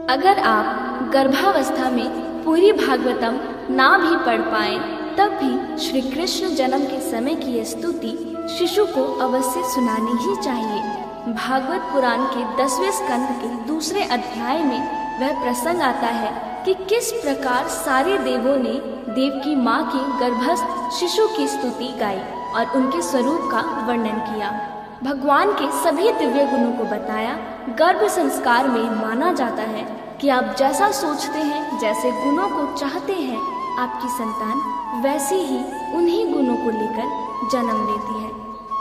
अगर आप गर्भावस्था में पूरी भागवतम ना भी पढ़ पाए तब भी श्री कृष्ण जन्म के समय की यह स्तुति शिशु को अवश्य सुनानी ही चाहिए। भागवत पुराण के 10वें स्कंद के दूसरे अध्याय में वह प्रसंग आता है कि किस प्रकार सारे देवों ने देव की माँ के गर्भस्थ शिशु की स्तुति गाई और उनके स्वरूप का वर्णन किया। भगवान के सभी दिव्य गुणों को बताया। गर्भ संस्कार में माना जाता है कि आप जैसा सोचते हैं, जैसे गुणों को चाहते हैं, आपकी संतान वैसे ही उन्हीं गुणों को लेकर जन्म लेती है।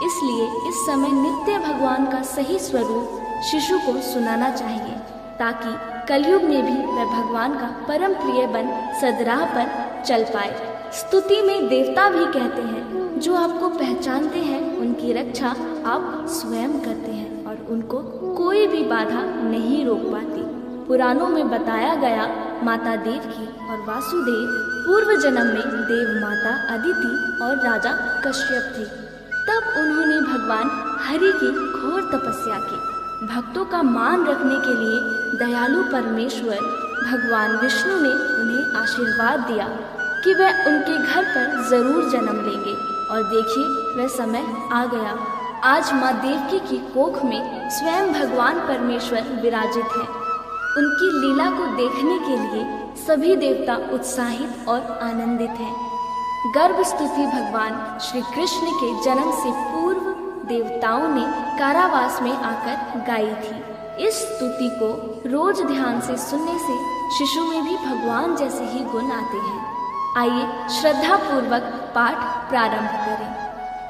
इसलिए इस समय नित्य भगवान का सही स्वरूप शिशु को सुनाना चाहिए ताकि कलयुग में भी वह भगवान का परम प्रिय बन सदराह पर चल पाए। स्तुति में देवता भी कहते हैं, जो आपको पहचानते हैं उनकी रक्षा आप स्वयं करते हैं और उनको कोई भी बाधा नहीं रोक पाती। पुराणों में बताया गया माता देवकी और वासुदेव पूर्व जन्म में देव माता अदिति और राजा कश्यप थे। तब उन्होंने भगवान हरि की घोर तपस्या की। भक्तों का मान रखने के लिए दयालु परमेश्वर भगवान विष्णु ने उन्हें आशीर्वाद दिया कि वह उनके घर पर जरूर जन्म लेंगे। और देखिए, वह समय आ गया। आज माँ देवकी की कोख में स्वयं भगवान परमेश्वर विराजित हैं। उनकी लीला को देखने के लिए सभी देवता उत्साहित और आनंदित हैं। गर्भ स्तुति भगवान श्री कृष्ण के जन्म से पूर्व देवताओं ने कारावास में आकर गाई थी। इस स्तुति को रोज ध्यान से सुनने से शिशु में भी भगवान जैसे ही गुण आते हैं। आइए श्रद्धा पूर्वक पाठ प्रारंभ करें।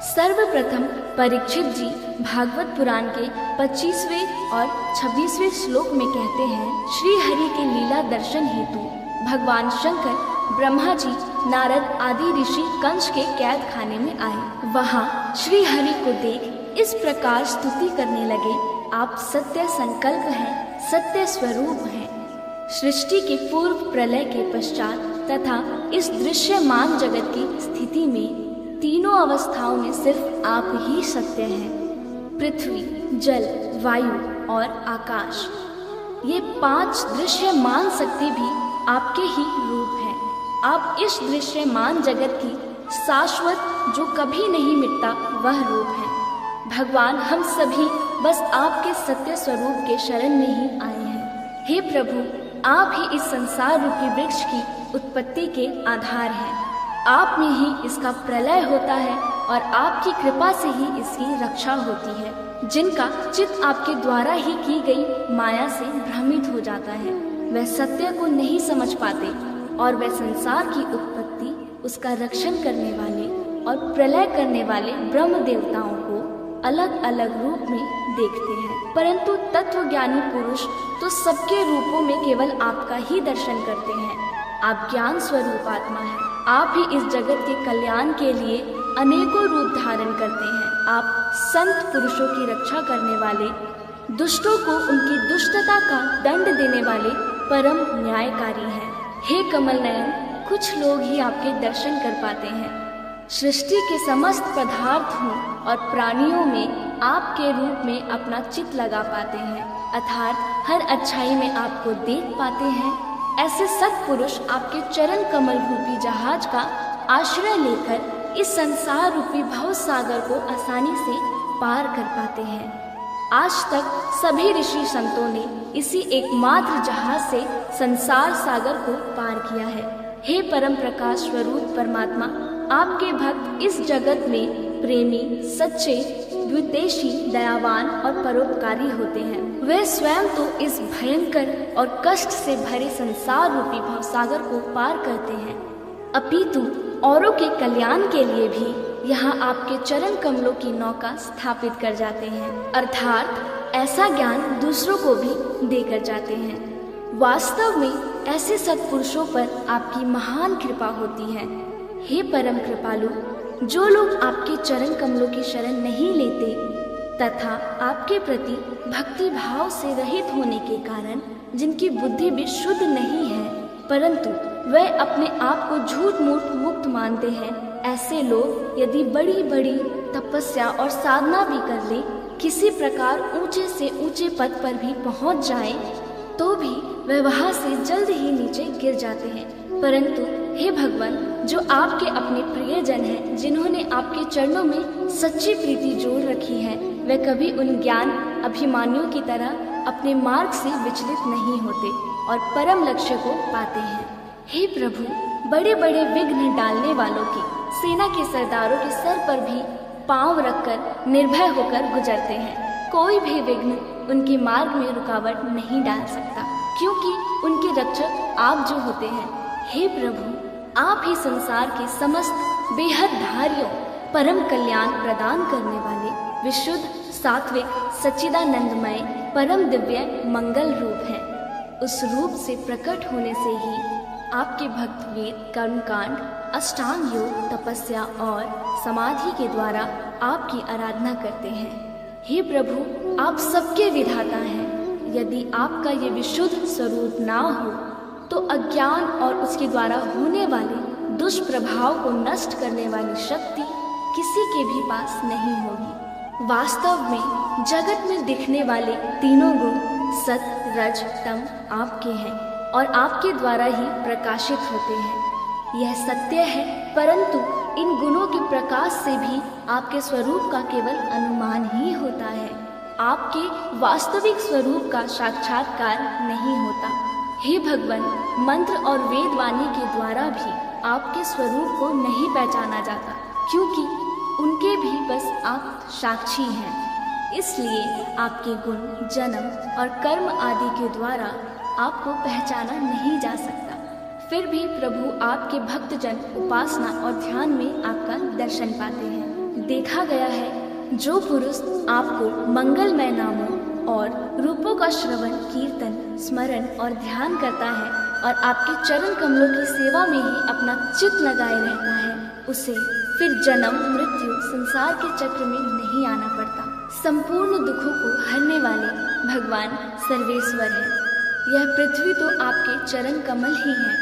सर्वप्रथम परीक्षित जी भागवत पुराण के 25वें और 26वें श्लोक में कहते हैं, श्री हरि के लीला दर्शन हेतु भगवान शंकर ब्रह्मा जी, नारद आदि ऋषि कंस के कैद खाने में आए। वहाँ श्री हरि को देख इस प्रकार स्तुति करने लगे, आप सत्य संकल्प हैं, सत्य स्वरूप हैं। सृष्टि के पूर्व, प्रलय के पश्चात तथा इस दृश्यमान जगत की स्थिति में तीनों अवस्थाओं में सिर्फ आप ही सत्य हैं। पृथ्वी, जल, वायु और आकाश, ये 5 दृश्यमान शक्ति भी आपके ही रूप हैं। आप इस दृश्यमान जगत की शाश्वत, जो कभी नहीं मिटता, वह रूप है। भगवान, हम सभी बस आपके सत्य स्वरूप के शरण में ही आए हैं। हे प्रभु, आप ही इस संसार रूपी वृक्ष की उत्पत्ति के आधार हैं। आप में ही इसका प्रलय होता है और आपकी कृपा से ही इसकी रक्षा होती है। जिनका चित्त आपके द्वारा ही की गई माया से भ्रमित हो जाता है, वह सत्य को नहीं समझ पाते और वह संसार की उत्पत्ति, उसका रक्षण करने वाले और प्रलय करने वाले ब्रह्म देवताओं को अलग अलग रूप में देखते हैं। परंतु तत्वज्ञानी पुरुष तो सबके रूपों में केवल आपका ही दर्शन करते हैं। आप ज्ञान स्वरूप आत्मा हैं। आप ही इस जगत के कल्याण के लिए अनेकों रूप धारण करते हैं। आप संत पुरुषों की रक्षा करने वाले, दुष्टों को उनकी दुष्टता का दंड देने वाले परम न्यायकारी हैं। हे कमल नयन, कुछ लोग ही आपके दर्शन कर पाते हैं। सृष्टि के समस्त पदार्थों और प्राणियों में आपके रूप में अपना चित्त लगा पाते हैं, अर्थात हर अच्छाई में आपको देख पाते हैं। ऐसे सत्पुरुष आपके चरण कमल रूपी जहाज का आश्रय लेकर इस संसार रूपी भव सागर को आसानी से पार कर पाते हैं। आज तक सभी ऋषि संतों ने इसी एकमात्र जहाज से संसार सागर को पार किया है। हे परम प्रकाश स्वरूप परमात्मा, आपके भक्त इस जगत में प्रेमी, सच्चे, द्वितेशी, दयावान और परोपकारी होते हैं। वे स्वयं तो इस भयंकर और कष्ट से भरे संसार रूपी भवसागर को पार करते हैं, अपितु औरों के कल्याण के लिए भी यहाँ आपके चरण कमलों की नौका स्थापित कर जाते हैं, अर्थात ऐसा ज्ञान दूसरों को भी देकर जाते हैं। वास्तव में ऐसे सत्पुरुषों पर आपकी महान कृपा होती है। हे परम कृपालु, जो लोग आपके चरण कमलों की शरण नहीं लेते तथा आपके प्रति भक्ति भाव से रहित होने के कारण जिनकी बुद्धि भी शुद्ध नहीं है, परंतु वे अपने आप को झूठ मूठ मुक्त मानते हैं, ऐसे लोग यदि बड़ी बड़ी तपस्या और साधना भी कर ले, किसी प्रकार ऊंचे से ऊंचे पद पर भी पहुंच जाए, तो भी वह वहाँ से जल्द ही नीचे गिर जाते हैं। परंतु हे भगवान, जो आपके अपने प्रियजन हैं, जिन्होंने आपके चरणों में सच्ची प्रीति जोड़ रखी है, वे कभी उन ज्ञान अभिमानियों की तरह अपने मार्ग से विचलित नहीं होते और परम लक्ष्य को पाते हैं। हे प्रभु, बड़े बड़े विघ्न डालने वालों की सेना के सरदारों के सर पर भी पांव रखकर निर्भय होकर गुजरते हैं। कोई भी विघ्न उनके मार्ग में रुकावट नहीं डाल सकता, क्योंकि उनके रक्षक आप जो होते हैं। हे प्रभु, आप ही संसार के समस्त बेहद धारियों परम कल्याण प्रदान करने वाले विशुद्ध सात्विक सच्चिदानंदमय परम दिव्य मंगल रूप हैं। उस रूप से प्रकट होने से ही आपके भक्त वेद, कर्मकांड, अष्टांग योग, तपस्या और समाधि के द्वारा आपकी आराधना करते हैं। हे प्रभु, आप सबके विधाता हैं। यदि आपका ये विशुद्ध स्वरूप ना हो तो अज्ञान और उसके द्वारा होने वाले दुष्प्रभाव को नष्ट करने वाली शक्ति किसी के भी पास नहीं होगी। वास्तव में जगत में दिखने वाले तीनों गुण सत, रज, तम आपके हैं और आपके द्वारा ही प्रकाशित होते हैं। यह सत्य है, परंतु इन गुणों के प्रकाश से भी आपके स्वरूप का केवल अनुमान ही होता है। आपके वास्तविक स्वरूप का साक्षात्कार नहीं होता। हे भगवान, मंत्र और वेदवाणी के द्वारा भी आपके स्वरूप को नहीं पहचाना जाता, क्योंकि उनके भी बस आप साक्षी हैं। इसलिए आपके गुण, जन्म और कर्म आदि के द्वारा आपको पहचाना नहीं जा सकता। फिर भी प्रभु आपके भक्तजन उपासना और ध्यान में आपका दर्शन पाते हैं। देखा गया है, जो पुरुष आपको मंगलमय नामों और रूपों का श्रवण, कीर्तन, स्मरण और ध्यान करता है और आपके चरण कमलों की सेवा में ही अपना चित्त लगाए रहता है, उसे फिर जन्म मृत्यु संसार के चक्र में नहीं आना पड़ता। संपूर्ण दुखों को हरने वाले भगवान सर्वेश्वर है। यह पृथ्वी तो आपके चरण कमल ही है।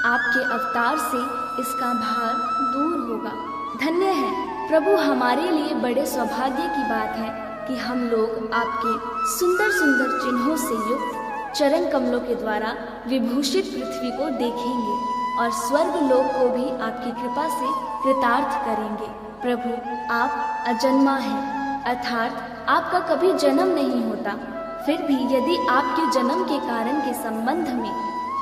आपके अवतार से इसका भार दूर होगा। धन्य है प्रभु, हमारे लिए बड़े सौभाग्य की बात है कि हम लोग आपके सुंदर सुंदर चिन्हों से युक्त चरण कमलों के द्वारा विभूषित पृथ्वी को देखेंगे और स्वर्ग लोक को भी आपकी कृपा से कृतार्थ करेंगे। प्रभु, आप अजन्मा हैं, अर्थात आपका कभी जन्म नहीं होता। फिर भी यदि आपके जन्म के कारण के संबंध में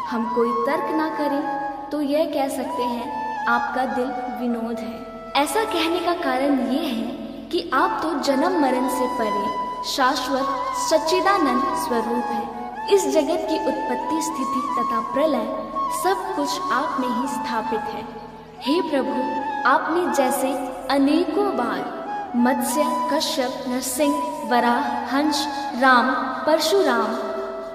हम कोई तर्क ना करें तो यह कह सकते हैं आपका दिल विनोद है। ऐसा कहने का कारण ये है कि आप तो जन्म मरण से परे शाश्वत सच्चिदानंद स्वरूप है। इस जगत की उत्पत्ति, स्थिति तथा प्रलय सब कुछ आप में ही स्थापित है। हे प्रभु, आपने जैसे अनेकों बार मत्स्य, कश्यप, नरसिंह, वराह, हंस, राम, परशुराम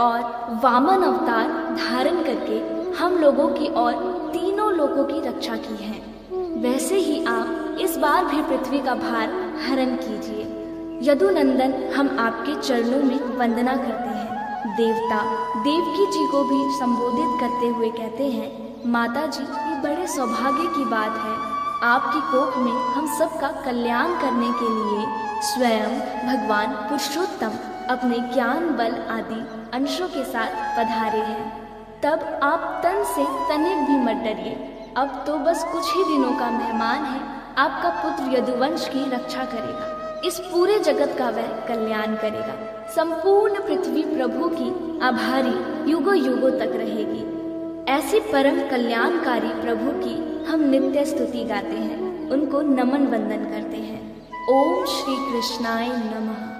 और वामन अवतार धारण करके हम लोगों की और तीनों लोगों की रक्षा की है, वैसे ही आप इस बार भी पृथ्वी का भार हरण कीजिए। यदुनंदन, हम आपके चरणों में वंदना करते हैं। देवता देवकी जी को भी संबोधित करते हुए कहते हैं, माता जी, ये बड़े सौभाग्य की बात है, आपकी कोख में हम सबका कल्याण करने के लिए स्वयं भगवान पुरुषोत्तम अपने ज्ञान, बल आदि अंशों के साथ पधारे हैं। तब आप तन से तनिक भी मत डरिए। अब तो बस कुछ ही दिनों का मेहमान है। आपका पुत्र यदुवंश की रक्षा करेगा, इस पूरे जगत का वह कल्याण करेगा। संपूर्ण पृथ्वी प्रभु की आभारी युगों युगों तक रहेगी। ऐसी परम कल्याणकारी प्रभु की हम नित्य स्तुति गाते हैं, उनको नमन वंदन करते हैं। ओम श्री कृष्णाय नमः।